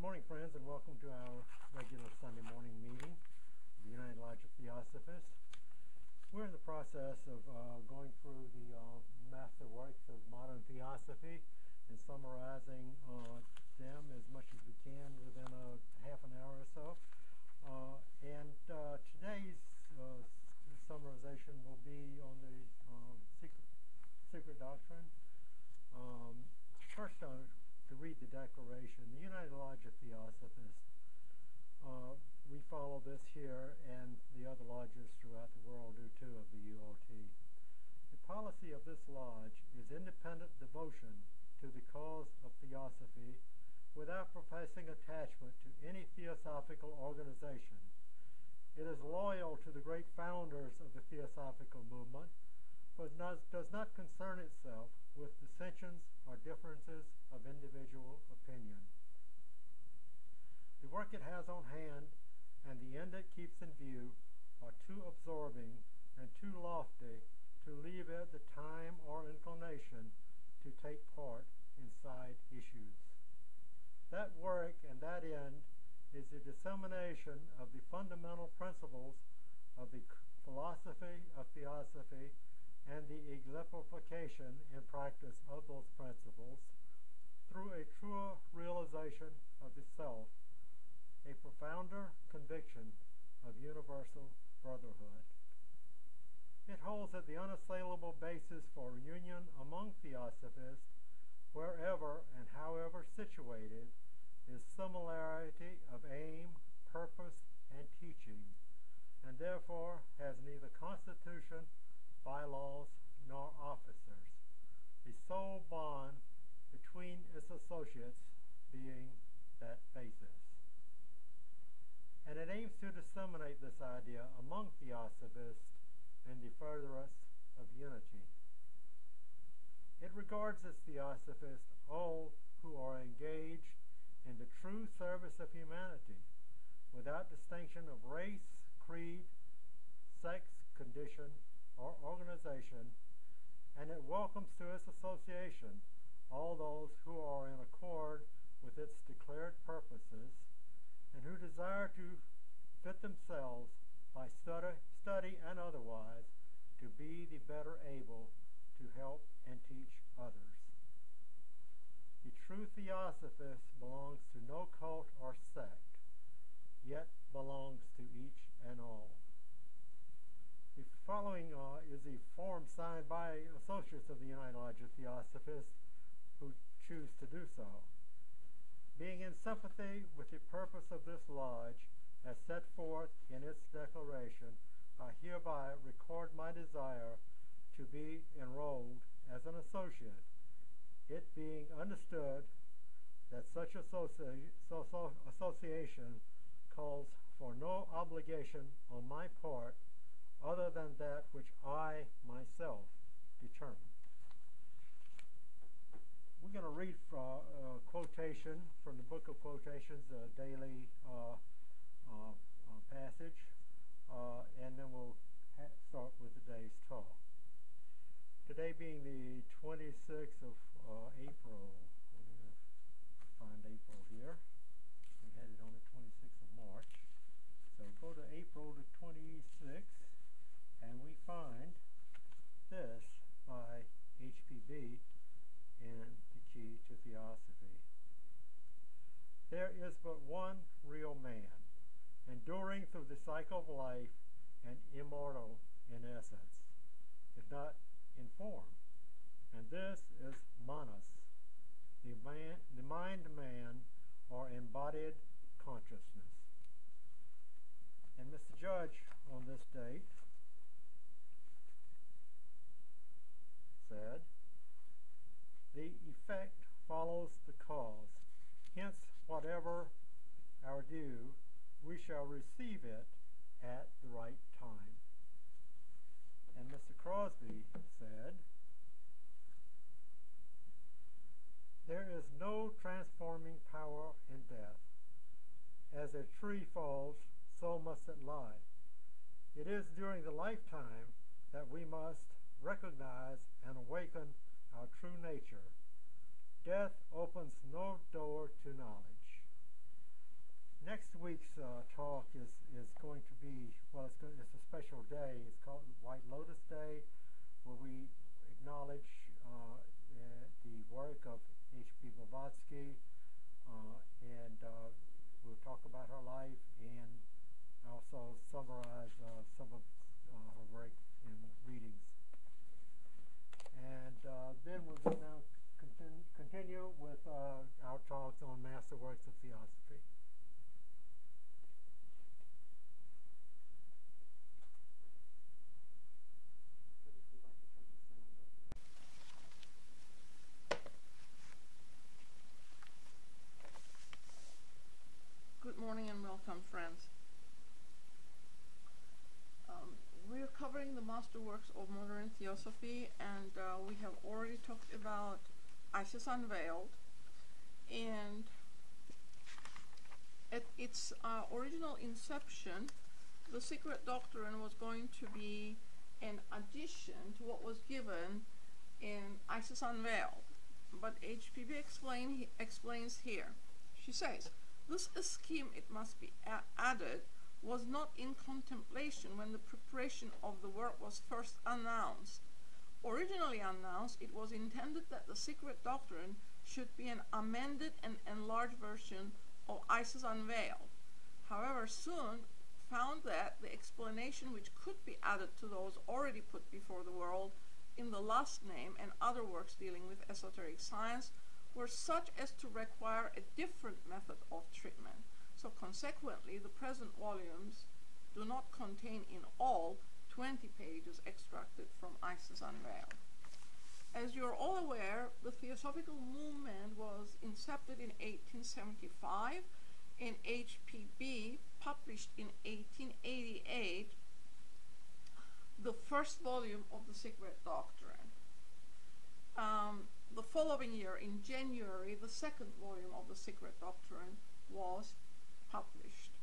morning, friends, and welcome to our regular Sunday morning meeting of the United Lodge of Theosophists. We're in the process of going through the master works of modern Theosophy and summarizing them as much as we can within a half an hour or so. Today's summarization will be on the Secret Doctrine. First, to read the declaration. The United Lodge of Theosophists, we follow this here, and the other lodges throughout the world do too, of the ULT. The policy of this lodge is independent devotion to the cause of Theosophy without professing attachment to any theosophical organization. It is loyal to the great founders of the theosophical movement, but does not concern itself with dissensions or differences of individual opinion. The work it has on hand and the end it keeps in view are too absorbing and too lofty to leave it the time or inclination to take part in side issues. That work and that end is the dissemination of the fundamental principles of the philosophy of Theosophy and the exemplification and practice of those principles through a truer realization of the self, a profounder conviction of universal brotherhood. It holds that the unassailable basis for union among Theosophists, wherever and however situated, is similarity of aim, purpose, and teaching, and therefore has neither constitution, bylaws, nor officers, the sole bond between its associates being that basis. And it aims to disseminate this idea among Theosophists in the furtherance of unity. It regards as Theosophists all who are engaged in the true service of humanity, without distinction of race, creed, sex, condition, or organization, and it welcomes to its association all those who are in accord with its declared purposes and who desire to fit themselves by study and otherwise to be the better able to help and teach others. The true Theosophist belongs to no cult or sect, yet belongs to each and all. The following is a form signed by associates of the United Lodge of Theosophists who choose to do so. Being in sympathy with the purpose of this lodge as set forth in its declaration, I hereby record my desire to be enrolled as an associate, it being understood that such association calls for no obligation on my part other than that which I myself determine. We're going to read a quotation from the Book of Quotations, a daily passage, and then we'll start with today's talk. Today being the 26th of April. Let me find April here. We had it on the 26th of March. So go to April the 26th, and we find this by HPB in The Key to Theosophy. There is but one real man, enduring through the cycle of life and immortal in essence, if not in form, and this is Manas, the mind-man, or embodied consciousness. And Mr. Judge, on this date, said, "The effect follows the cause. Hence, whatever our due, we shall receive it at the right time." And Mr. Crosby said, "There is no transforming power in death. As a tree falls, so must it lie. It is during the lifetime that we must recognize and awaken our true nature. Death opens no door to knowledge. Next week's talk is going to be, well, it's a special day. It's called White Lotus Day, where we acknowledge the work of H.P. Blavatsky, and we'll talk about her life and also summarize some of her work in readings. And then we'll go now continue with our talks on masterworks of Theosophy. Good morning and welcome, friends. We're covering the masterworks of modern Theosophy, and we have already talked about Isis Unveiled, and at its original inception, the Secret Doctrine was going to be an addition to what was given in Isis Unveiled, but HPB explains here. She says, this scheme, it must be added, was not in contemplation when the preparation of the work was first announced. Originally announced, it was intended that the Secret Doctrine should be an amended and enlarged version of Isis Unveiled. However, soon found that the explanation which could be added to those already put before the world in the last name and other works dealing with esoteric science were such as to require a different method of treatment. So consequently, the present volumes do not contain in all 20 pages extracted from Isis Unveiled. As you're all aware, the Theosophical movement was incepted in 1875, and HPB published in 1888 the first volume of the Secret Doctrine. The following year, in January, the second volume of the Secret Doctrine was published.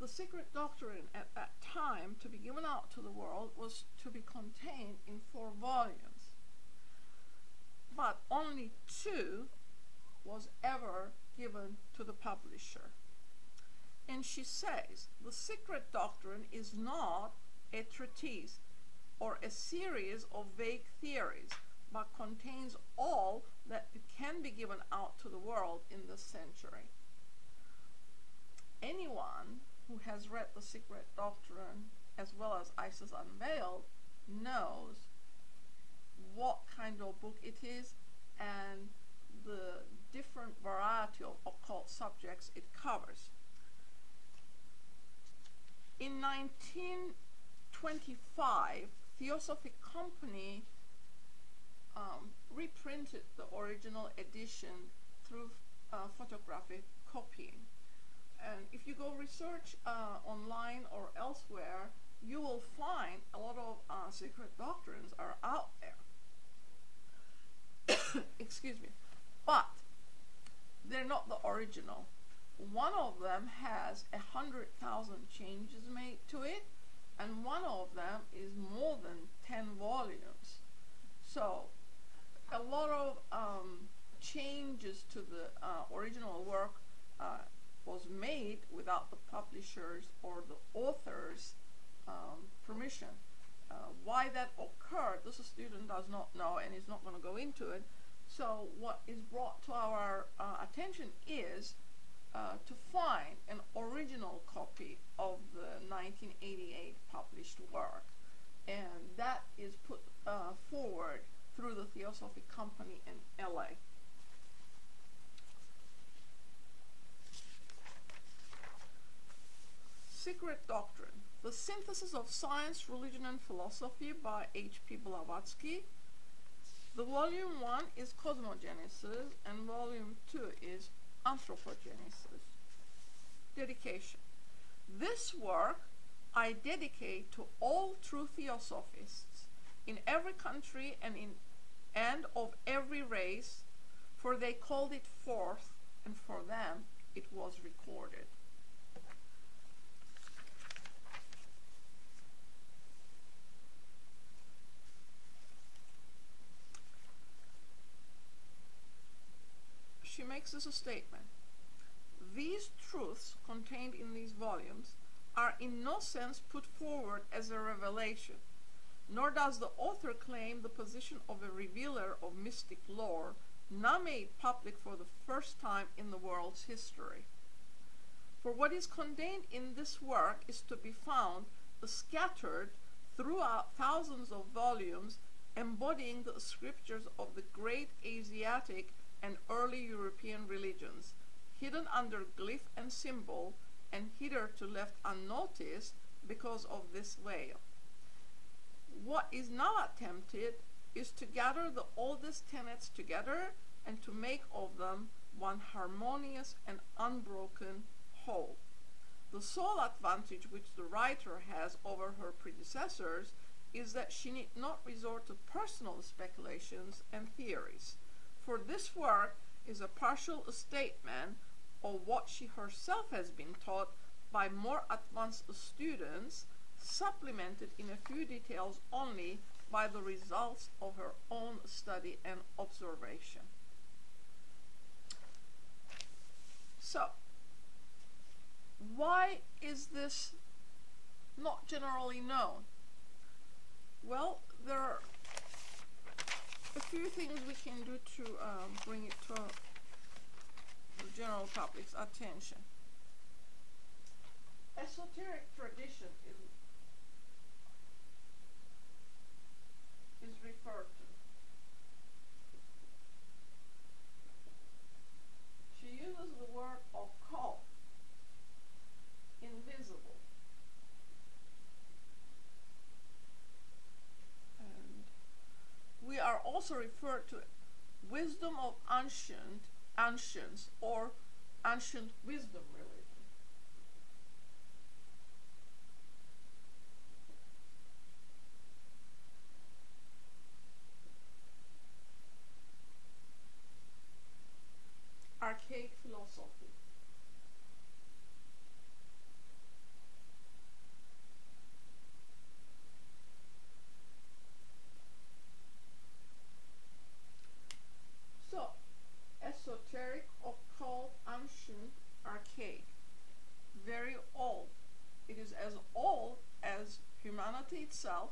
The Secret Doctrine at that time, to be given out to the world, was to be contained in 4 volumes. But only 2 was ever given to the publisher. And she says, the Secret Doctrine is not a treatise or a series of vague theories, but contains all that can be given out to the world in this century. Anyone who has read the Secret Doctrine as well as Isis Unveiled knows what kind of book it is and the different variety of occult subjects it covers. In 1925, Theosophy Company reprinted the original edition through photographic copying. And if you go research online or elsewhere, you will find a lot of Secret Doctrines are out there. Excuse me. But they're not the original. One of them has 100,000 changes made to it, and one of them is more than 10 volumes. So a lot of changes to the original work was made without the publisher's or the author's permission. Why that occurred, this student does not know and is not going to go into it. So what is brought to our attention is to find an original copy of the 1988 published work, and that is put forward through the Theosophy Company in LA. Secret Doctrine, The Synthesis of Science, Religion and Philosophy by H.P. Blavatsky. The volume 1 is Cosmogenesis and volume 2 is Anthropogenesis. Dedication. This work I dedicate to all true Theosophists in every country and of every race, for they called it forth, and for them it was recorded. She makes this a statement. These truths contained in these volumes are in no sense put forward as a revelation, nor does the author claim the position of a revealer of mystic lore, now made public for the first time in the world's history. For what is contained in this work is to be found scattered throughout thousands of volumes embodying the scriptures of the great Asiatic and early European religions, hidden under glyph and symbol, and hitherto left unnoticed because of this veil. What is now attempted is to gather the oldest tenets together and to make of them one harmonious and unbroken whole. The sole advantage which the writer has over her predecessors is that she need not resort to personal speculations and theories, for this work is a partial statement of what she herself has been taught by more advanced students, supplemented in a few details only by the results of her own study and observation. So, why is this not generally known? Well, there are a few things we can do to bring it to the general public's attention. Esoteric tradition is referred to. She uses the word occult, invisible, and we are also referred to wisdom of ancients, or ancient wisdom religion. Archaic philosophy. So, esoteric, occult, ancient, archaic. Very old. It is as old as humanity itself,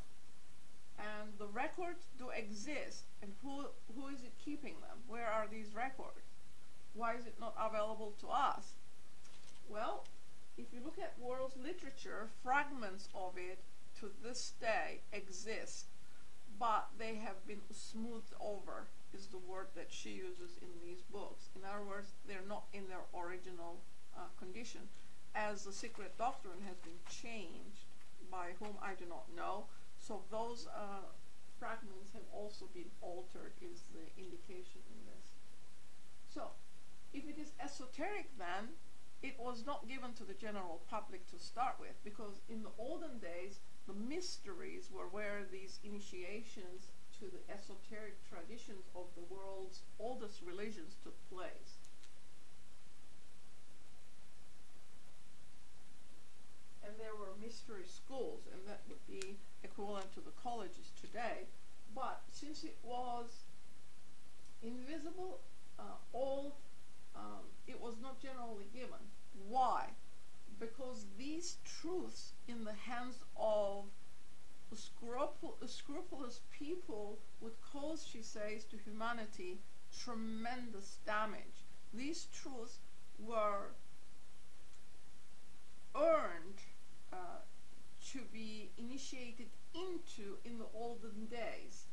and the records do exist. And who is it keeping them? Where are these records? Why is it not available to us? Well, if you look at world literature, fragments of it to this day exist, but they have been smoothed over, is the word that she uses in these books. In other words, they're not in their original condition, as the Secret Doctrine has been changed, by whom I do not know. So those fragments have also been altered, is the indication in this. So, if it is esoteric, then it was not given to the general public to start with, because in the olden days, the mysteries were where these initiations to the esoteric traditions of the world's oldest religions took place. And there were mystery schools, and that would be equivalent to the colleges today. But since it was invisible, old, it was not generally given. Why? Because these truths in the hands of scrupulous people would cause, she says, to humanity tremendous damage. These truths were earned to be initiated into in the olden days,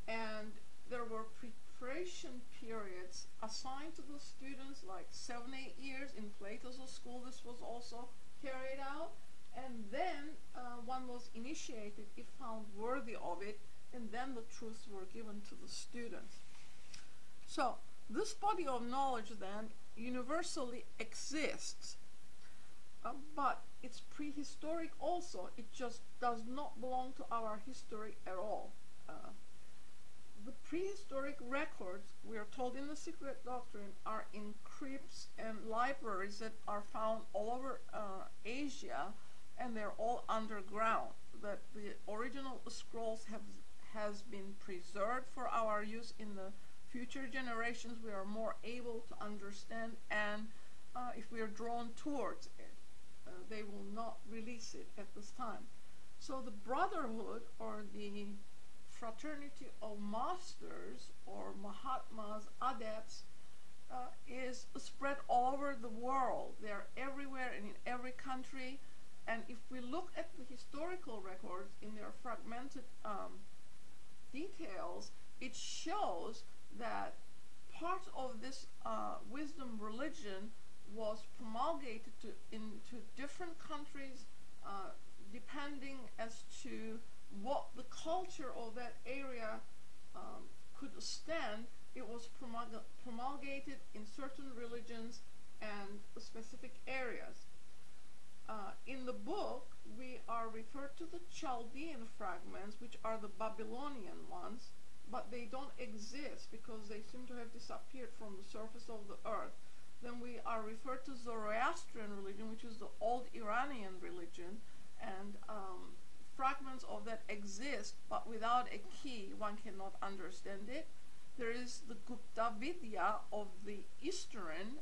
and there were preparation periods assigned to the students, like 7-8 years. In Plato's school this was also carried out, and then one was initiated if found worthy of it, and then the truths were given to the students. So this body of knowledge then universally exists, but it's prehistoric also. It just does not belong to our history at all. The prehistoric records, we are told in the Secret Doctrine, are in crypts and libraries that are found all over Asia, and they're all underground. That the original scrolls has been preserved for our use in the future generations. We are more able to understand and if we are drawn towards it. They will not release it at this time. So the brotherhood, or the fraternity of masters, or Mahatmas, adepts, is spread all over the world. They're everywhere and in every country. And if we look at the historical records in their fragmented details, it shows that part of this wisdom religion was promulgated into different countries depending as to what the culture of that area could stand. It was promulgated in certain religions and specific areas. In the book, we are referred to the Chaldean fragments, which are the Babylonian ones, but they don't exist because they seem to have disappeared from the surface of the earth. Then we are referred to Zoroastrian religion, which is the old Iranian religion, and fragments of that exist, but without a key, one cannot understand it. There is the Gupta Vidya of the Eastern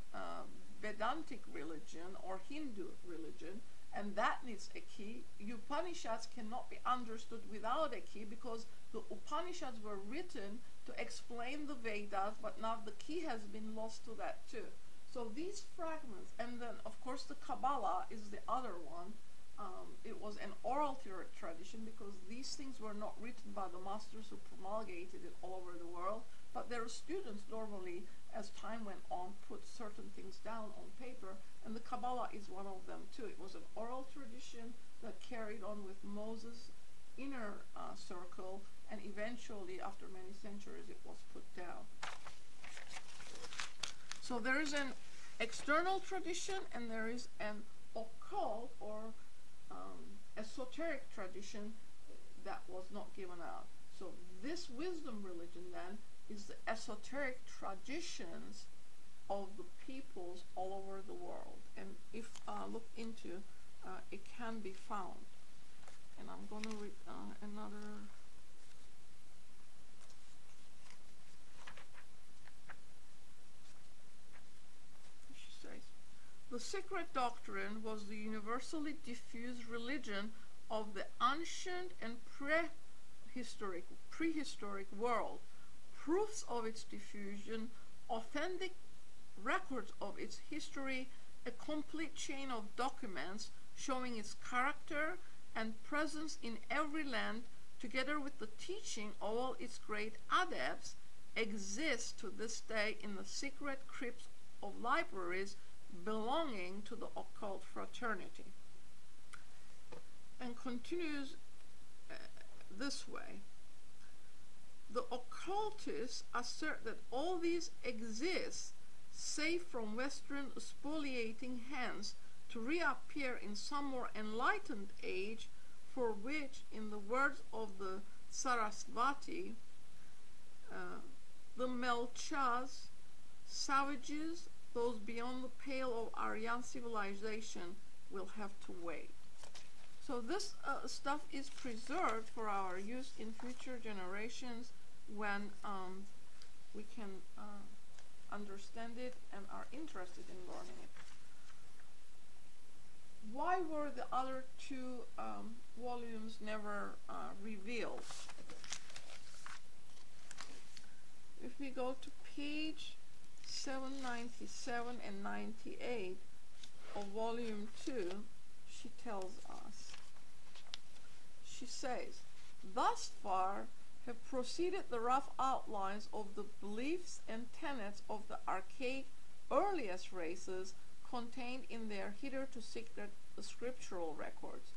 Vedantic religion or Hindu religion, and that needs a key. Upanishads cannot be understood without a key because the Upanishads were written to explain the Vedas, but now the key has been lost to that too. So these fragments, and then of course the Kabbalah is the other one. It was an oral tradition because these things were not written by the masters who promulgated it all over the world, but their students normally, as time went on, put certain things down on paper, and the Kabbalah is one of them too. It was an oral tradition that carried on with Moses' inner circle, and eventually, after many centuries, it was put down. So there is an external tradition, and there is an occult or esoteric tradition that was not given out. So this wisdom religion then is the esoteric traditions of the peoples all over the world. And if look into, it can be found. And I'm going to read another. She says, the Secret Doctrine was the universally diffused religion of the ancient and prehistoric world. Proofs of its diffusion, authentic records of its history, a complete chain of documents showing its character and presence in every land, together with the teaching of all its great adepts, exist to this day in the secret crypts of libraries belonging to the occult fraternity. And continues this way. The occultists assert that all these exist, safe from Western spoliating hands, to reappear in some more enlightened age, for which, in the words of the Sarasvati, the Melchas, savages, those beyond the pale of Aryan civilization, will have to wait. So this stuff is preserved for our use in future generations when we can understand it and are interested in learning it. Why were the other two volumes never revealed? If we go to page 797 and 98 of volume 2, she tells us. She says, thus far have proceeded the rough outlines of the beliefs and tenets of the archaic earliest races contained in their hitherto secret scriptural records.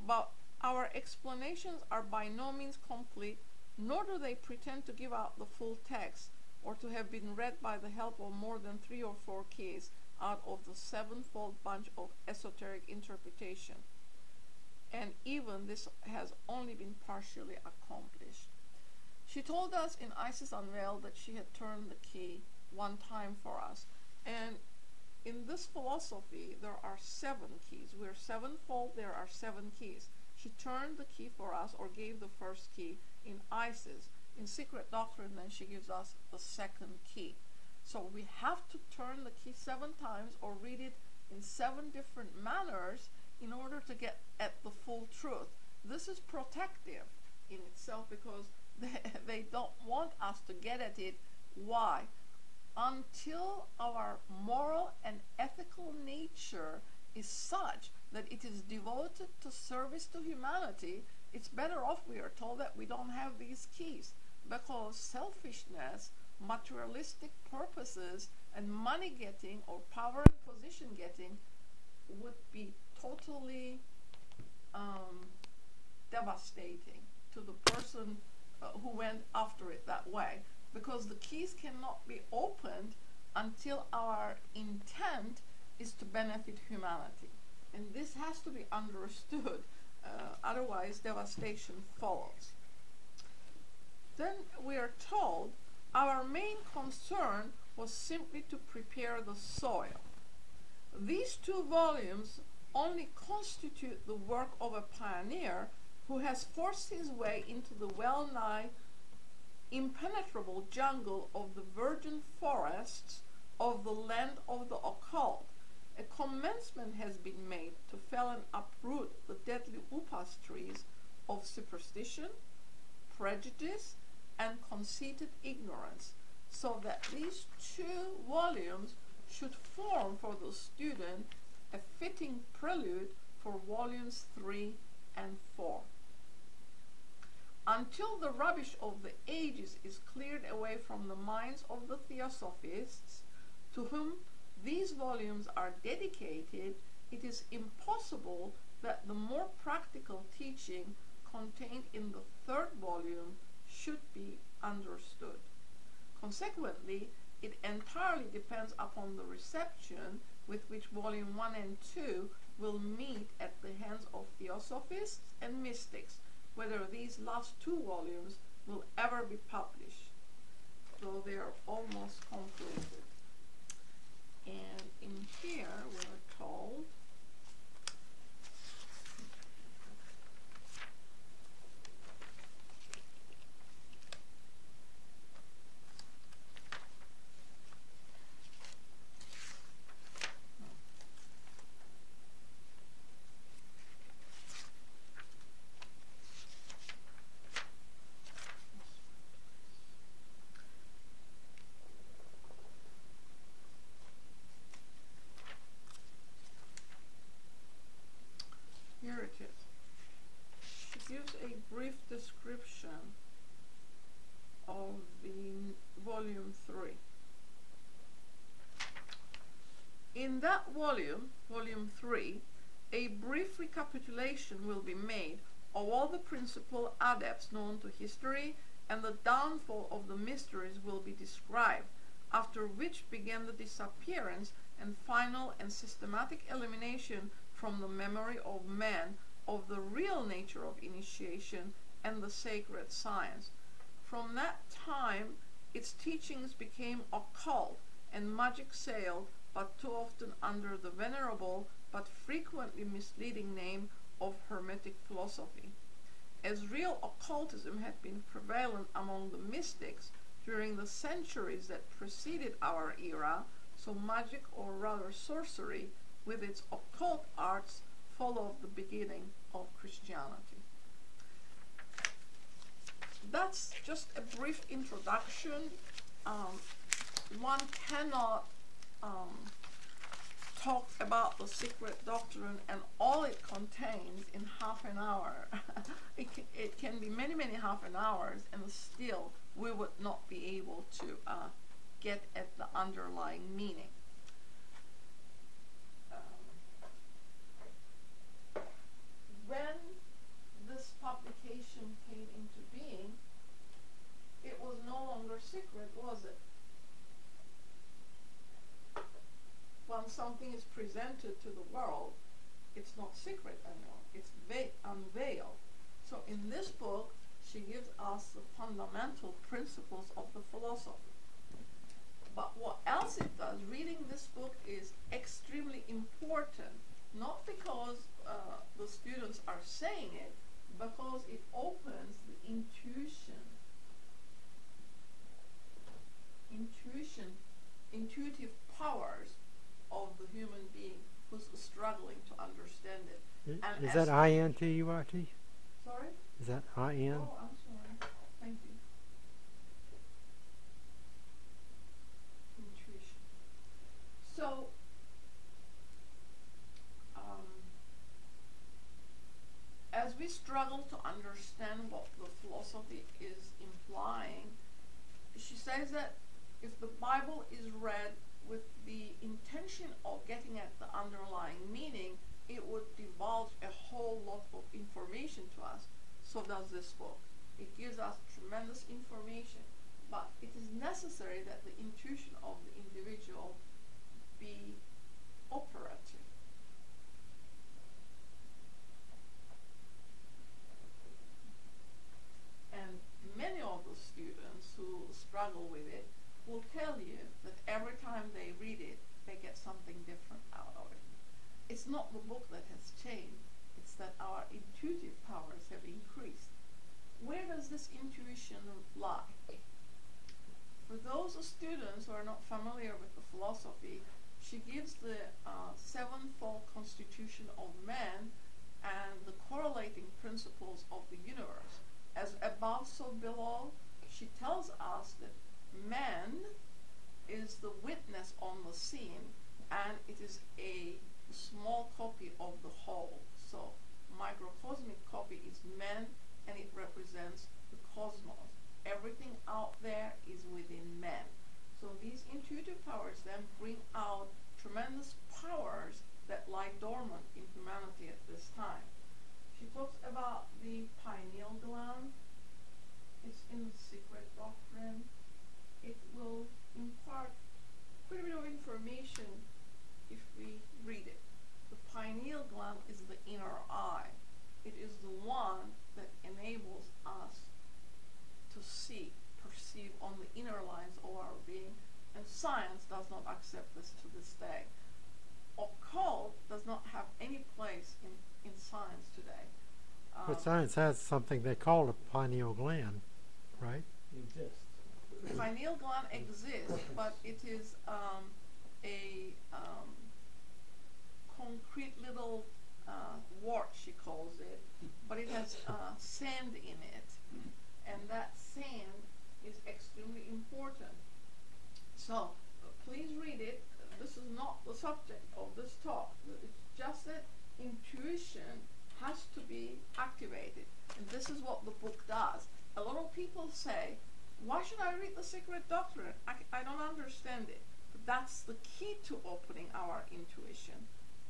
But our explanations are by no means complete, nor do they pretend to give out the full text, or to have been read by the help of more than 3 or 4 keys out of the sevenfold bunch of esoteric interpretation. And even this has only been partially accomplished. She told us in Isis Unveiled that she had turned the key one time for us. And in this philosophy, there are 7 keys. We're sevenfold, there are 7 keys. She turned the key for us, or gave the first key in Isis. In Secret Doctrine, then she gives us the second key. So we have to turn the key 7 times or read it in 7 different manners in order to get at the full truth. This is protective in itself because they don't want us to get at it. Why? Until our moral and ethical nature is such that it is devoted to service to humanity, it's better off, we are told, that we don't have these keys, because selfishness, materialistic purposes, and money getting or power and position getting would be totally devastating to the person who went after it that way, because the keys cannot be opened until our intent is to benefit humanity. And this has to be understood, otherwise devastation follows. Then we are told our main concern was simply to prepare the soil. These 2 volumes only constitute the work of a pioneer who has forced his way into the well-nigh impenetrable jungle of the virgin forests of the land of the occult. A commencement has been made to fell and uproot the deadly upas trees of superstition, prejudice, and conceited ignorance, so that these 2 volumes should form for the student a fitting prelude for volumes 3 and 4. Until the rubbish of the ages is cleared away from the minds of the Theosophists, to whom these volumes are dedicated, it is impossible that the more practical teaching contained in the 3rd volume should be understood. Consequently, it entirely depends upon the reception with which volume 1 and 2 will meet at the hands of Theosophists and Mystics, whether these last 2 volumes will ever be published, though they are almost completed. And in here we're told description of the volume 3. In that volume, volume 3, a brief recapitulation will be made of all the principal adepts known to history, and the downfall of the mysteries will be described, after which began the disappearance and final and systematic elimination from the memory of man of the real nature of initiation and the sacred science. From that time, its teachings became occult, and magic sailed, but too often under the venerable but frequently misleading name of Hermetic philosophy. As real occultism had been prevalent among the mystics during the centuries that preceded our era, so magic, or rather sorcery, with its occult arts, followed the beginning of Christianity. That's just a brief introduction. One cannot talk about the Secret Doctrine and all it contains in half an hour. It can be many, many half an hours, and still we would not be able to get at the underlying meaning. When this publication came into being, it was no longer secret, was it? When something is presented to the world, it's not secret anymore. It's unveiled. So in this book, she gives us the fundamental principles of the philosophy. But what else it does, reading this book is extremely important, not because the students are saying it, because it opens the intuition intuitive powers of the human being who's struggling to understand it. And Is that I-N-T-U-I-T? Sorry? Is that I-N? Oh, I'm sorry. Thank you. Intuition. So, as we struggle to understand what the philosophy is implying, she says that if the Bible is read with the intention of getting at the underlying meaning, it would divulge a whole lot of information to us. So does this book. It gives us tremendous information, but it is necessary that the intuition of the individual be operative. And many of the students who struggle with it will tell you that every time they read it, they get something different out of it. It's not the book that has changed, it's that our intuitive powers have increased. Where does this intuition lie? For those students who are not familiar with the philosophy, she gives the sevenfold constitution of man and the correlating principles of the universe. As above, so below, she tells us that man is the witness on the scene, and it is a small copy of the whole. So microcosmic copy is man, and it represents the cosmos. Everything out there is within man. So these intuitive powers then bring out tremendous powers that lie dormant in humanity at this time. She talks about the pineal gland. It's in the Secret Doctrine. It will impart quite a bit of information if we read it. The pineal gland is the inner eye. It is the one that enables us to see, perceive on the inner lines of our being, and science does not accept this to this day. Occult does not have any place in science today. But science has something they call a pineal gland, right? It exists. Pineal gland exists, but it is a concrete little wart, she calls it, but it has sand in it, and that sand is extremely important. So please read it. This is not the subject of this talk. It's just that intuition has to be activated, and this is what the book does. A lot of people say, why should I read the Secret Doctrine? I don't understand it. But that's the key to opening our intuition.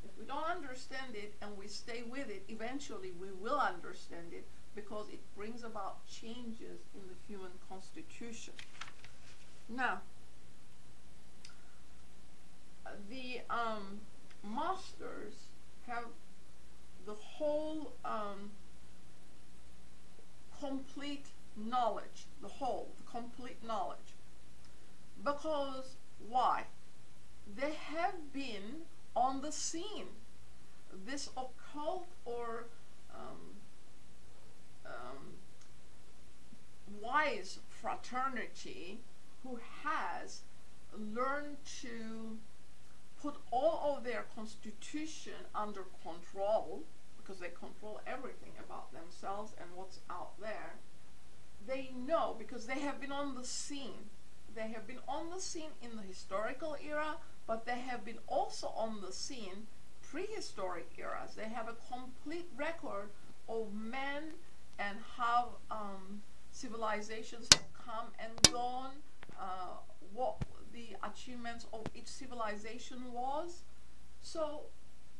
If we don't understand it and we stay with it, eventually we will understand it, because it brings about changes in the human constitution. Now, the masters have the whole complete knowledge, the complete knowledge. Because why? They have been on the scene. This occult or wise fraternity who has learned to put all of their constitution under control, because they control everything about themselves and what's out there. They know, because they have been on the scene. They have been on the scene in the historical era, but they have been also on the scene prehistoric eras. They have a complete record of men and how civilizations have come and gone, what the achievements of each civilization was. So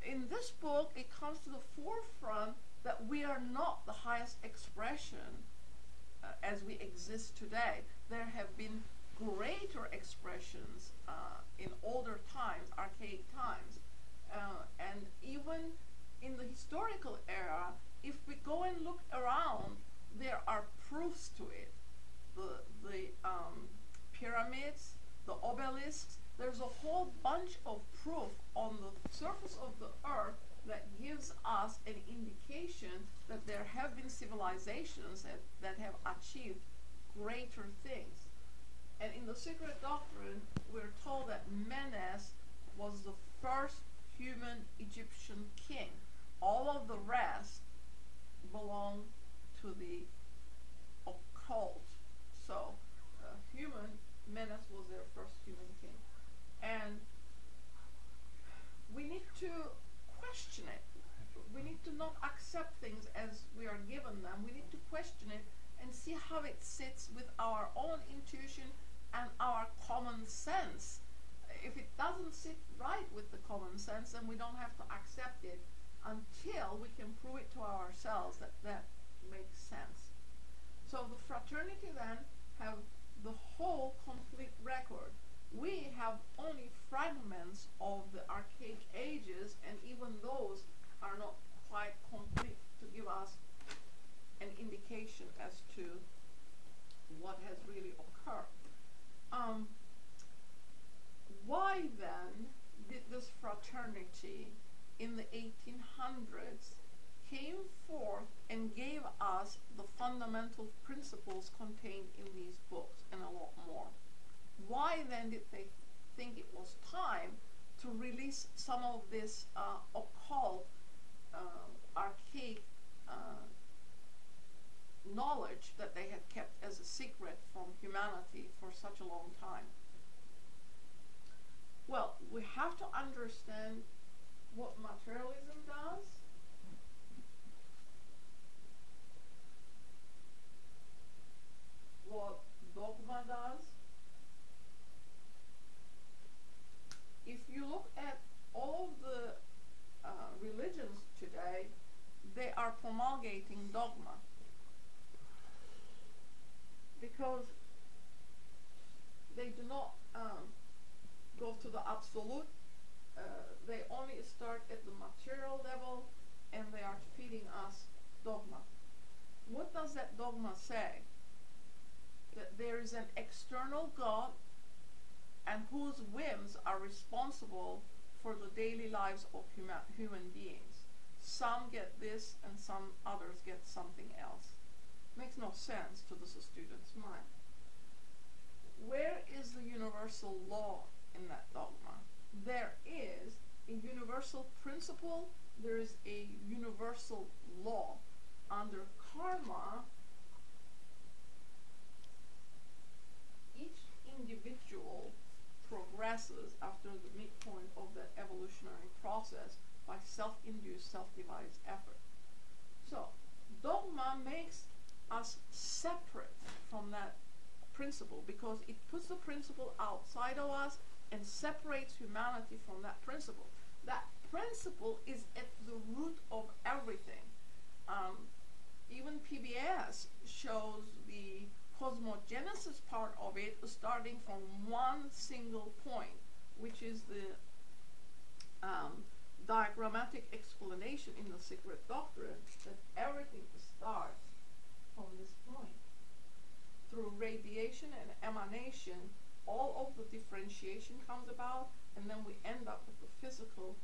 in this book, it comes to the forefront that we are not the highest expression as we exist today. There have been greater expressions in older times, archaic times, and even in the historical era, if we go and look around, there are proofs to it. The pyramids, the obelisks, there's a whole bunch of proof on the surface of the earth that gives us an indication that there have been civilizations that have achieved greater things. And in the Secret Doctrine, we're told that Menes was the first human Egyptian king. All of the rest belong to the occult. So, Menes was their first human king. And we need to question it. We need to not accept things as we are given them. We need to question it and see how it sits with our own intuition and our common sense. If it doesn't sit right with the common sense, then we don't have to accept it until we can prove it to ourselves that that makes sense. So the fraternity then have the whole complete record. We have only fragments of the archaic ages, and even those are not quite complete to give us an indication as to what has really occurred. Why then did this fraternity in the 1800s came forth and gave us the fundamental principles contained in these books and a lot more? Why then did they think it was time to release some of this occult, archaic knowledge that they had kept as a secret from humanity for such a long time? Well, we have to understand what materialism does, what dogma does. If you look at all the religions today, they are promulgating dogma, because they do not go to the absolute. They only start at the material level, and they are feeding us dogma. What does that dogma say? That there is an external God and whose whims are responsible for the daily lives of human beings. Some get this and some others get something else. Makes no sense to the student's mind. Where is the universal law in that dogma? There is a universal principle, there is a universal law. Under karma, each individual progresses after the midpoint of that evolutionary process by self-induced, self-devised effort. So, dogma makes us separate from that principle, because it puts the principle outside of us and separates humanity from that principle. That principle is at the root of everything. Even PBS shows the cosmogenesis part of it starting from one single point, which is the diagrammatic explanation in the Secret Doctrine, that everything starts from this point. Through radiation and emanation, all of the differentiation comes about, and then we end up with the physical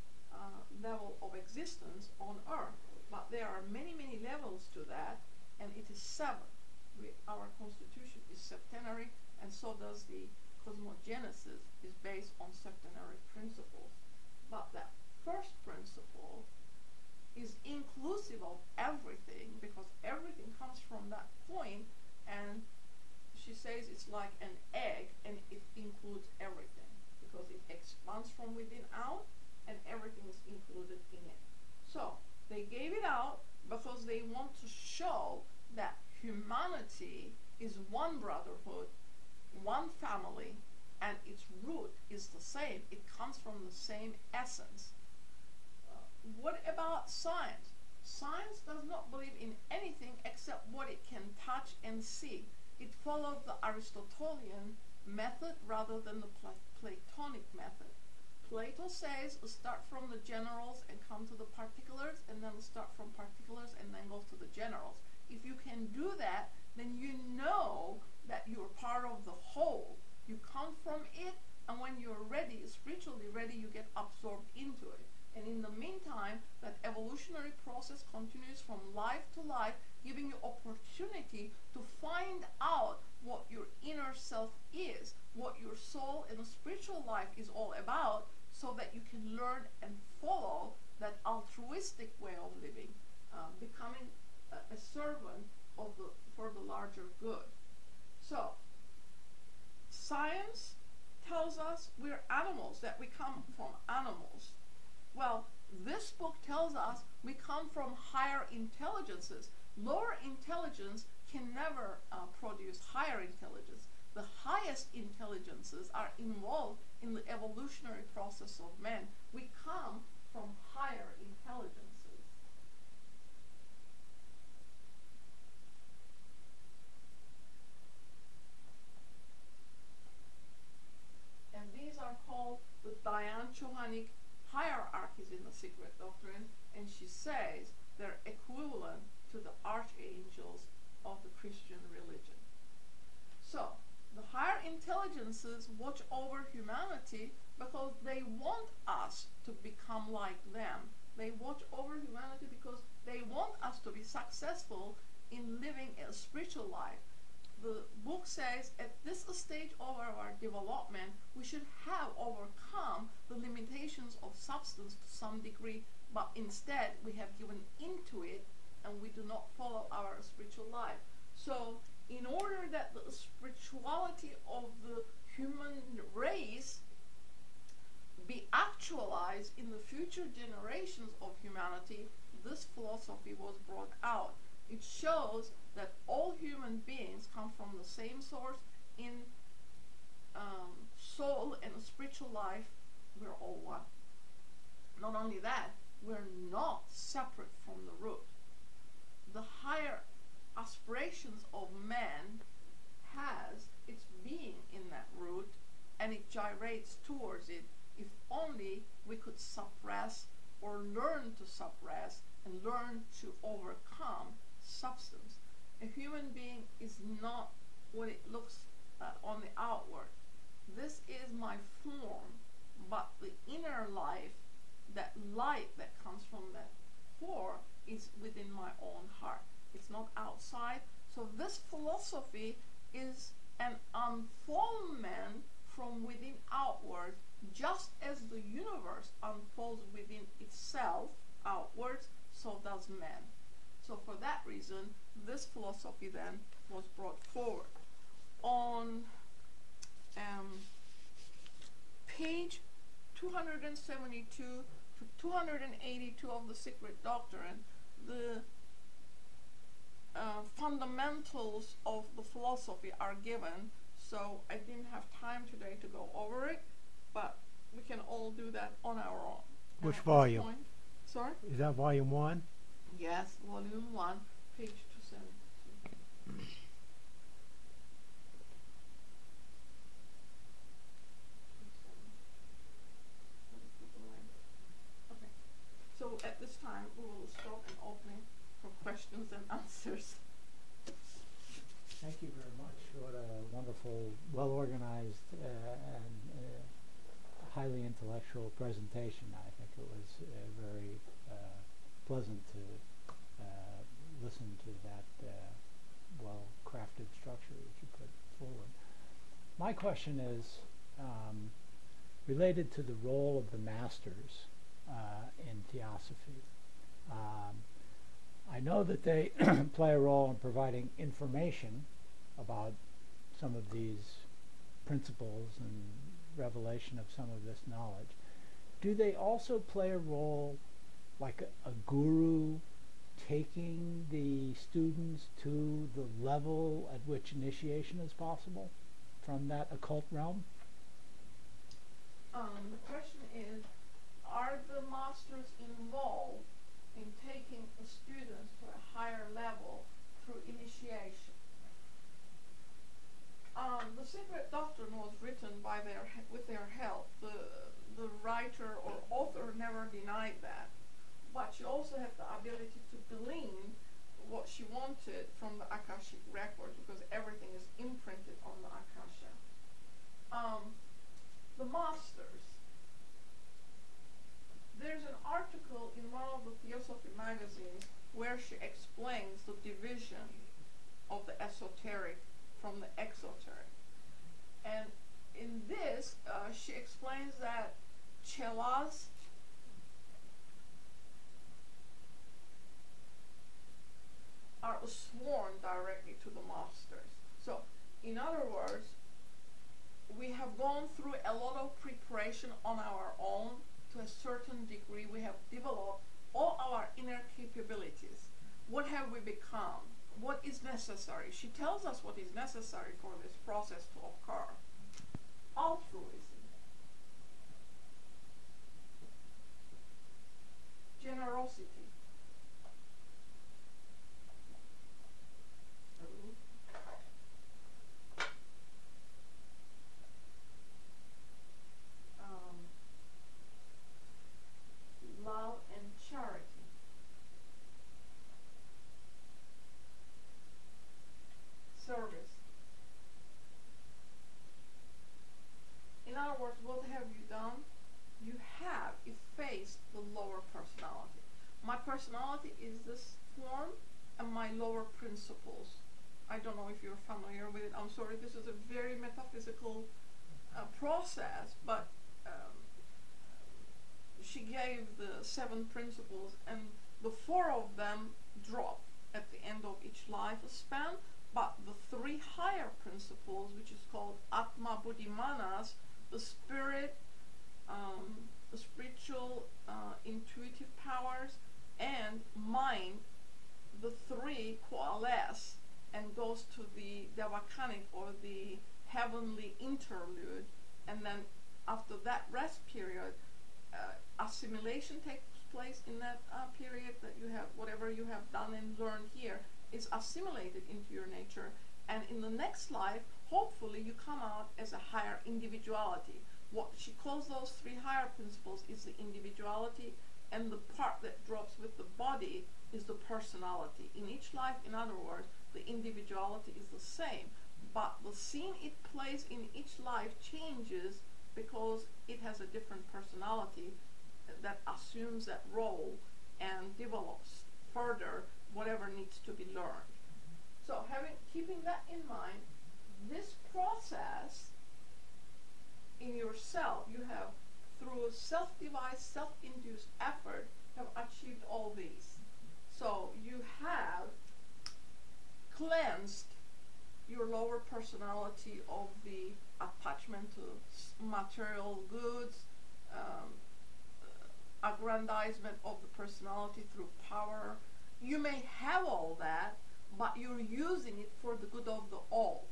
level of existence on Earth. But there are many, many levels to that, and it is 7. Our constitution is septenary, and so does the cosmogenesis is based on septenary principles. But that first principle is inclusive of everything, because everything comes from that point, and she says it's like an egg, and it includes everything, because it expands from within out, and everything is included in it. So, they gave it out because they want to show that humanity is one brotherhood, one family, and its root is the same. It comes from the same essence. What about science? Science does not believe in anything except what it can touch and see. It follows the Aristotelian method rather than the Platonic method. Plato says start from the generals and come to the particulars, and then start from particulars and then go to the generals. If you can do that, then you know that you're part of the whole. You come from it, and when you're ready, spiritually ready, you get absorbed into it. And in the meantime, that evolutionary process continues from life to life, giving you opportunity to find out what your inner self is, what your soul and spiritual life is all about, so that you can learn and follow that altruistic way of living, becoming a servant for the larger good. So, science tells us we're animals, that we come from animals. Well, this book tells us we come from higher intelligences. Lower intelligence can never produce higher intelligence. The highest intelligences are involved in the evolutionary process of man. We come from higher intelligences. And these are called the Dianchohanic hierarchies in the Secret Doctrine, and she says they're equivalent to the archangels of the Christian religion. So, the higher intelligences watch over humanity because they want us to become like them. They watch over humanity because they want us to be successful in living a spiritual life. The book says at this stage of our development, we should have overcome the limitations of substance to some degree, but instead we have given into it and we do not follow our spiritual life. So, in order that the spirituality of the human race be actualized in the future generations of humanity, this philosophy was brought out. It shows that all human beings come from the same source in soul and spiritual life. We're all one. Not only that, we're not separate from the root. The higher aspirations of man has its being in that root, and it gyrates towards it. If only we could suppress or learn to suppress and learn to overcome substance. A human being is not what it looks on the outward. This is my form, but the inner life, that light that comes from that core, is within my own heart. It's not outside. So this philosophy is an unfoldment from within outward, just as the universe unfolds within itself outwards, so does man. So for that reason, this philosophy then was brought forward. On page 272 to 282 of the Secret Doctrine, the fundamentals of the philosophy are given. So I didn't have time today to go over it, but we can all do that on our own. Which volume? Sorry? Is that volume 1? Yes, volume 1, page 272. Okay. So at this time, we will stop and open for questions and answers. Thank you very much. What a wonderful, well-organized, and highly intellectual presentation. I think it was very pleasant to listen to that well-crafted structure that you put forward. My question is related to the role of the masters in Theosophy. I know that they play a role in providing information about some of these principles and revelation of some of this knowledge. Do they also play a role like a guru taking the students to the level at which initiation is possible from that occult realm? The question is, are the masters involved in taking the students to a higher level through initiation? The Secret Doctrine was written by with their help. The writer or author never denied that. But she also had the ability to glean what she wanted from the Akashic records, because everything is imprinted on the Akasha. The masters. There's an article in one of the Theosophy magazines where she explains the division of the esoteric from the exoteric. And in this, she explains that chelas are sworn directly to the masters. So, in other words, we have gone through a lot of preparation on our own. To a certain degree, we have developed all our inner capabilities. What have we become? What is necessary? She tells us what is necessary for this process to occur. Altruism, generosity, love and charity, service. In other words, what have you done? You have effaced the lower personality. My personality is this form and my lower principles. I don't know if you're familiar with it. I'm sorry, this is a very metaphysical process, but she gave the 7 principles, and the 4 of them drop at the end of each lifespan, but the 3 higher principles, which is called Atma, Buddhi, Manas, the spirit, the spiritual, intuitive powers, and mind, the 3 coalesce and goes to the Devakanic, or the heavenly interlude, and then after that rest period, assimilation takes place in that period, that you have, whatever you have done and learned here is assimilated into your nature, and in the next life, hopefully you come out as a higher individuality. What she calls those 3 higher principles is the individuality, and the part that drops with the body is the personality. In each life, in other words, the individuality is the same, but the scene it plays in each life changes because it has a different personality that assumes that role and develops further whatever needs to be learned. So keeping that in mind, this process in yourself, you have, through self-devised, self-induced effort, have achieved all these. So you have cleansed your lower personality of the attachment to material goods, aggrandizement of the personality through power. You may have all that, but you're using it for the good of the all.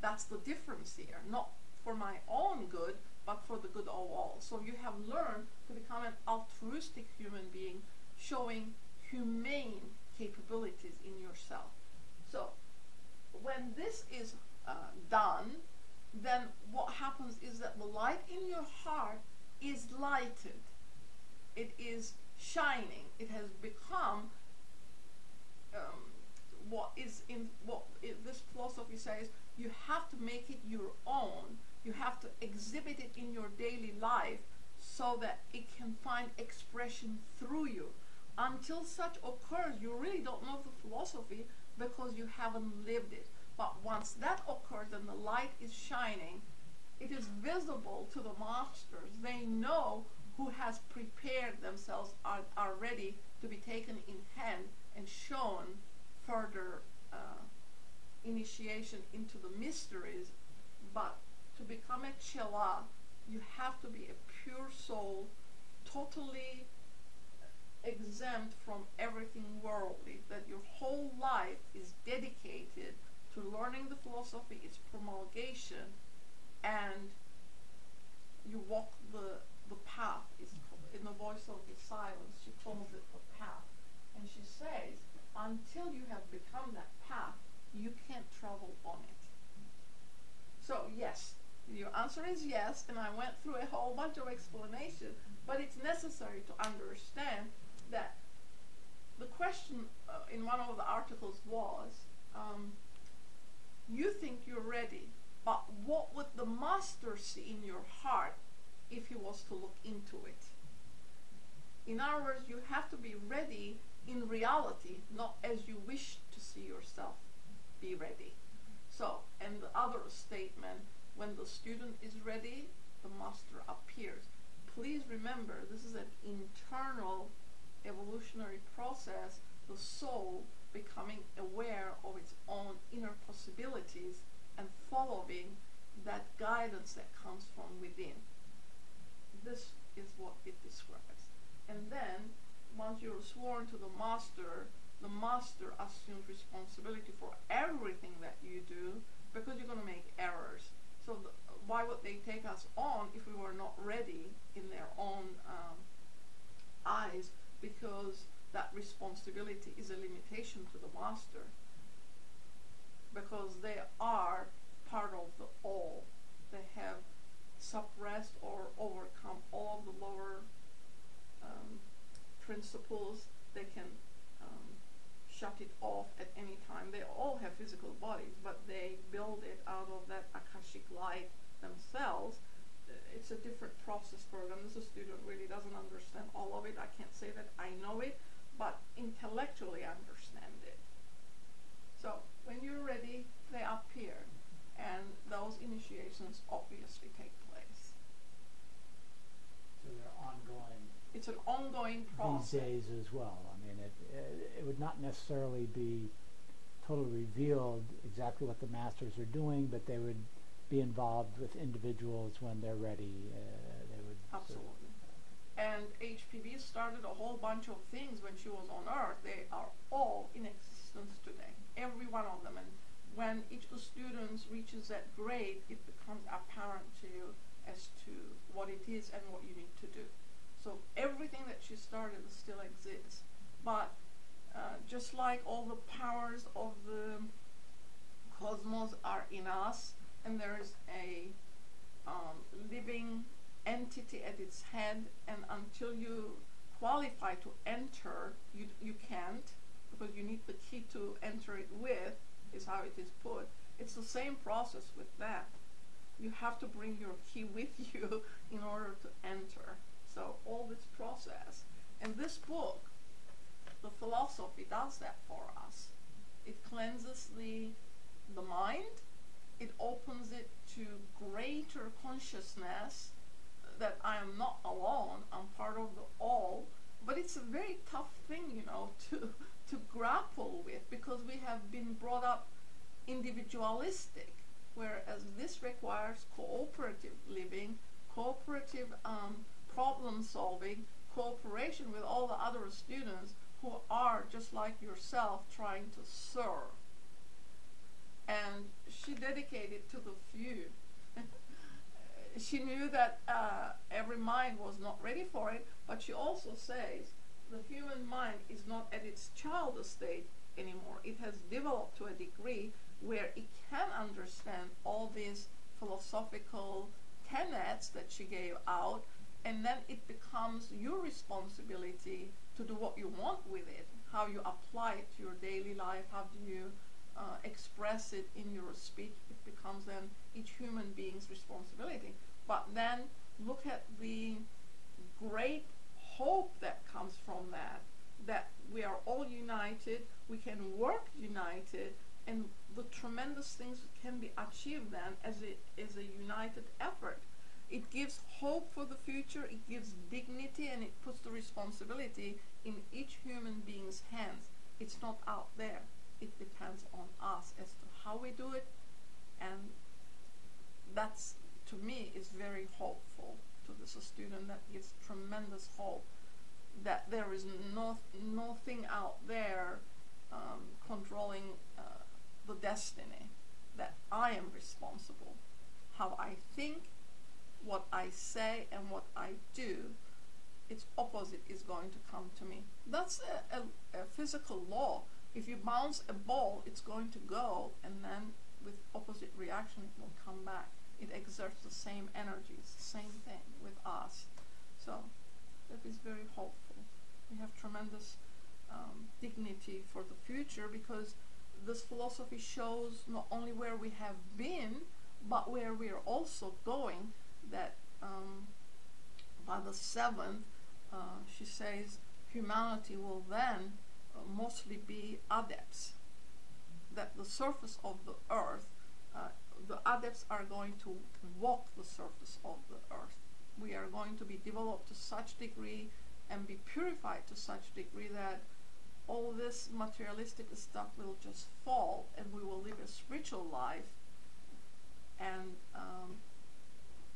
That's the difference here. Not for my own good, but for the good of all. So you have learned to become an altruistic human being, showing humane capabilities in yourself. So when this is done, then what happens is that the light in your heart is lighted. It is shining. It has become this philosophy says, you have to make it your own. You have to exhibit it in your daily life so that it can find expression through you. Until such occurs, you really don't know the philosophy because you haven't lived it. But once that occurs and the light is shining, it is visible to the masters. They know who has prepared themselves, are ready to be taken in hand and shown further initiation into the mysteries. But to become a chela, you have to be a pure soul, totally exempt from everything worldly, that your whole life is dedicated to learning the philosophy, its promulgation, and you walk the path. Is in the voice of the silence, she calls it the path. And she says, until you have become that path, you can't travel on it. So yes, your answer is yes, and I went through a whole bunch of explanation, but it's necessary to understand that the question in one of the articles was, you think you're ready, but what would the master see in your heart if he was to look into it? In other words, you have to be ready in reality, not as you wish to see yourself be ready. So, and the other statement, when the student is ready, the master appears. Please remember, this is an internal evolutionary process, the soul becoming aware of its own inner possibilities and following that guidance that comes from within. This is what it describes. And then, once you're sworn to the master assumes responsibility for everything that you do, because you're going to make errors. So why would they take us on if we were not ready in their own eyes? Because that responsibility is a limitation to the master. Because they are part of the all. They have suppressed or overcome all of the lower principles. They can shut it off at any time. They all have physical bodies, but they build it out of that Akashic light themselves. It's a different process for them. This student really doesn't understand all of it. I can't say that I know it, but intellectually I understand it. So when you're ready, they appear, and those initiations obviously take place. So they're ongoing. It's an ongoing process. These days as well. I mean, it would not necessarily be totally revealed exactly what the masters are doing, but they would be involved with individuals when they're ready. They would absolutely. And HPV started a whole bunch of things when she was on Earth. They are all in existence today, every one of them. And when each of the students reaches that grade, it becomes apparent to you as to what it is and what you need to do. So everything that she started still exists. But just like all the powers of the cosmos are in us, and there is a living entity at its head, and until you qualify to enter, you can't, because you need the key to enter it with, is how it is put. It's the same process with that. You have to bring your key with you in order to enter. So all this process. And this book, the Theosophy, does that for us. It cleanses the mind. It opens it to greater consciousness that I am not alone. I'm part of the all. But it's a very tough thing, you know, to grapple with, because we have been brought up individualistic, whereas this requires cooperative living, cooperative problem solving, cooperation with all the other students who are just like yourself trying to serve. And she dedicated to the few. She knew that every mind was not ready for it, but she also says the human mind is not at its child state anymore. It has developed to a degree where it can understand all these philosophical tenets that she gave out, and then it becomes your responsibility to do what you want with it, how you apply it to your daily life, how do you express it in your speech. It becomes then each human being's responsibility. But then look at the great hope that comes from that we are all united, we can work united, and the tremendous things can be achieved then as it is a united effort. It gives hope for the future, it gives dignity, and it puts the responsibility in each human being's hands. It's not out there. It depends on us as to how we do it, and that's, to me, is very hopeful to this student. That gives tremendous hope that there is nothing out there controlling the destiny, that I am responsible. How I think, what I say, and what I do, its opposite is going to come to me. That's a physical law. If you bounce a ball, it's going to go, and then with opposite reaction, it will come back. It exerts the same energy. It's the same thing with us. So that is very hopeful. We have tremendous dignity for the future, because this philosophy shows not only where we have been, but where we are also going. That by the 7th, she says, humanity will then mostly be adepts. That the surface of the earth the adepts are going to walk the surface of the earth. We are going to be developed to such degree and be purified to such degree that all this materialistic stuff will just fall, and we will live a spiritual life and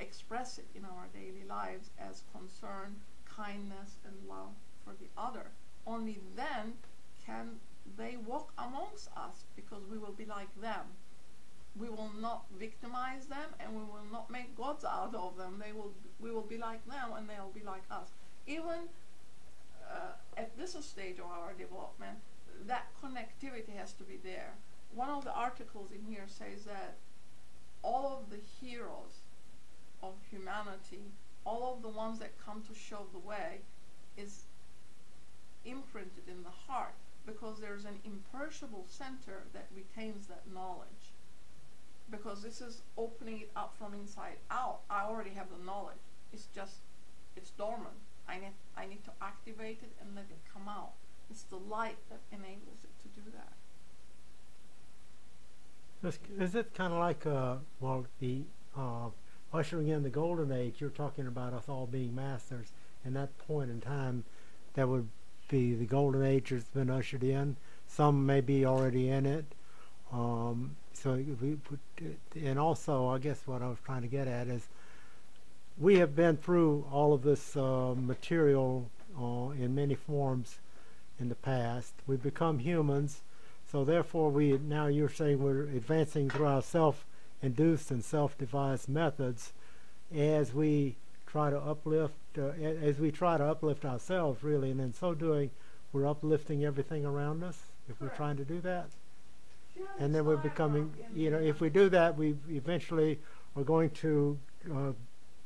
express it in our daily lives as concern, kindness, and love for the other. Only then can they walk amongst us, because we will be like them. We will not victimize them, and we will not make gods out of them. We will be like them, and they'll be like us. Even at this stage of our development, that connectivity has to be there. One of the articles in here says that all of the heroes of humanity, all of the ones that come to show the way, is imprinted in the heart, because there's an imperishable center that retains that knowledge. Because this is opening it up from inside out. I already have the knowledge. It's dormant. I need to activate it and let it come out. It's the light that enables it to do that. Is it kind of like, the ushering in the golden age? You're talking about us all being masters, and that point in time, that would be the golden age has been ushered in. Some may be already in it. And also, I guess what I was trying to get at is, we have been through all of this material in many forms in the past. We've become humans, so therefore now you're saying we're advancing through our self-induced and self-devised methods as we try to uplift ourselves, really, and in so doing, we're uplifting everything around us. If we're trying to do that, and then we're becoming, if we do that, we eventually are going to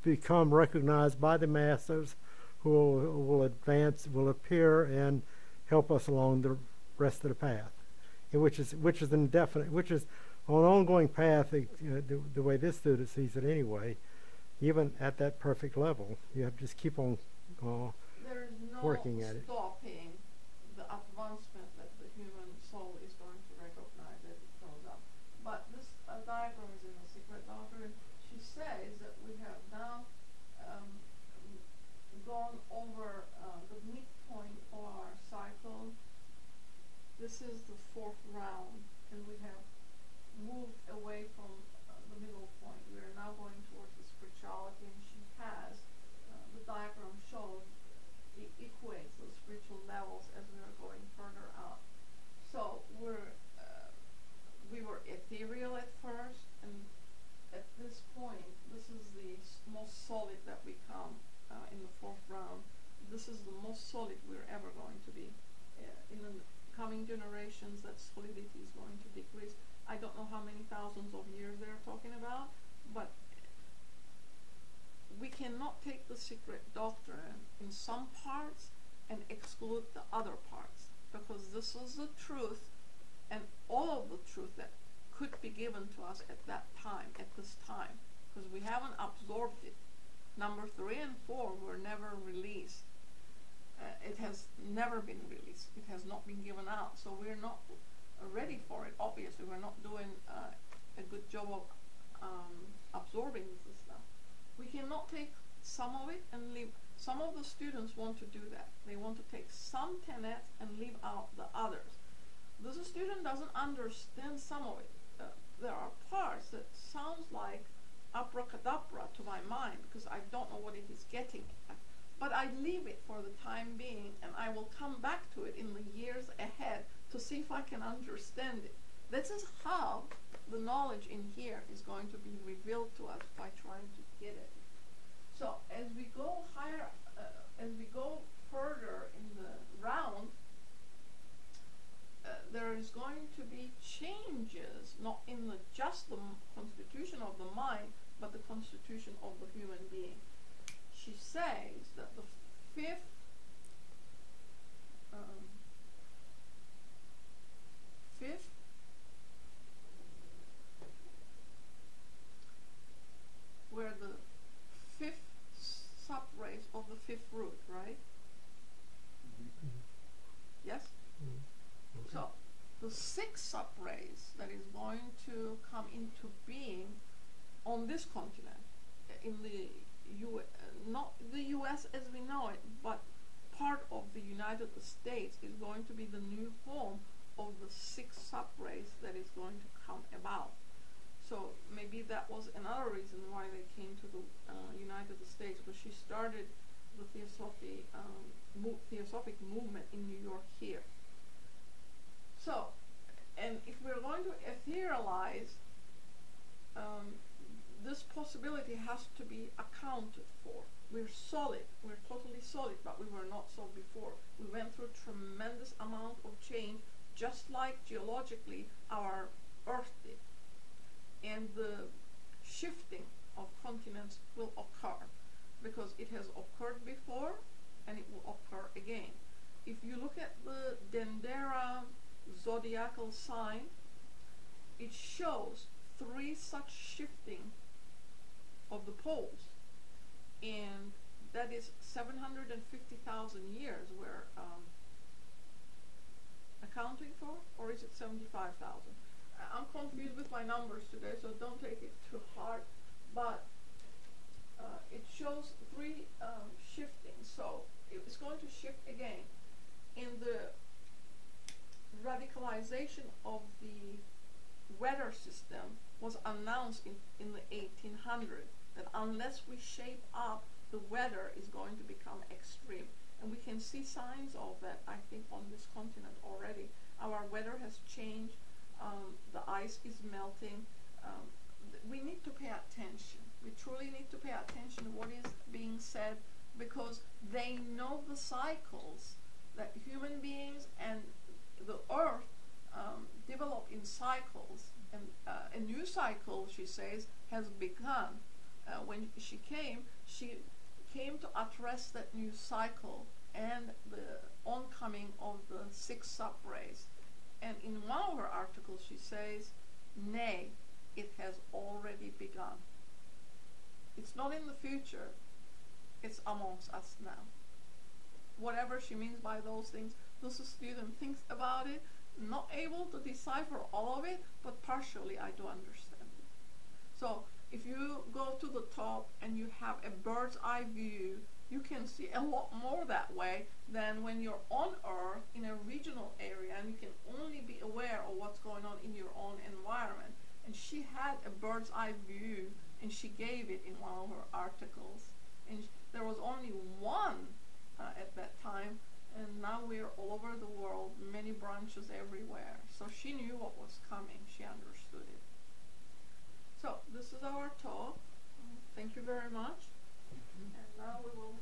become recognized by the masters, who will appear and help us along the rest of the path, which is an ongoing path. The way this student sees it, anyway, even at that perfect level, you have to just keep on working at it. Stopping the advancement that the human soul is going to recognize as it grows up. But this diagram is in the Secret Doctrine. She says that we have now gone over the midpoint of our cycle. This is the fourth round, and we have moved away from the middle point. We are now going towards the spirituality, and she has the diagram shows it equates the spiritual levels as we are going further out. So we were ethereal at first, and at this point, this is the most solid that we come in the fourth round. This is the most solid we're ever going to be. In the coming generations, that solidity is going to decrease. I don't know how many thousands of years they're talking about, but we cannot take the Secret Doctrine in some parts and exclude the other parts, because this is the truth, and all of the truth that could be given to us at that time, at this time, because we haven't absorbed it. Number 3 and 4 were never released. It has never been released. It has not been given out. So we're not ready for it. Obviously, we're not doing a good job of absorbing this stuff. We cannot take some of it and leave. Some of the students want to do that. They want to take some tenets and leave out the others. This student doesn't understand some of it. There are parts that sounds like abracadabra to my mind, because I don't know what it is getting at. But I leave it for the time being, and I will come back to it in the years ahead to see if I can understand it. This is how the knowledge in here is going to be revealed to us by trying to get it. So as we go higher, as we go further in the round, there is going to be changes, not in just the constitution of the mind, but the constitution of the human being. She says that the fifth where the fifth subrace of the fifth root, right? Mm-hmm. Yes? Mm-hmm. Okay. So the sixth subrace that is going to come into being on this continent, in the not the U.S. as we know it, but part of the United States is going to be the new home of the sixth subrace that is going to come about. So maybe that was another reason why they came to the United States, because she started the Theosophic movement in New York here. So, and if we're going to etherealize, this possibility has to be accounted for. We're solid, we're totally solid, but we were not so before. We went through a tremendous amount of change, just like geologically our Earth did. And the shifting of continents will occur, because it has occurred before and it will occur again. If you look at the Dendera zodiacal sign, it shows 3 such shifting of the poles, and that is 750,000 years we're accounting for, or is it 75,000? I'm confused with my numbers today, so don't take it too hard, but it shows 3 shiftings, so it's going to shift again. In the radicalization of the weather system was announced in the 1800s, that unless we shape up, the weather is going to become extreme. And we can see signs of that, I think, on this continent already. Our weather has changed, the ice is melting. We need to pay attention. We truly need to pay attention to what is being said, because they know the cycles that human beings and the earth develop in cycles. And a new cycle, she says, has begun. When she came to address that new cycle and the oncoming of the sixth subrace. And in one of her articles she says, nay, it has already begun. It's not in the future, it's amongst us now. Whatever she means by those things, this student thinks about it, not able to decipher all of it, but partially I do understand it. So if you go to the top and you have a bird's eye view, you can see a lot more that way than when you're on Earth in a regional area and you can only be aware of what's going on in your own environment. And she had a bird's eye view, and she gave it in one of her articles. And there was only one at that time, and now we're all over the world, many branches everywhere. So she knew what was coming, she understood it. So this is our talk. Thank you very much. And now we will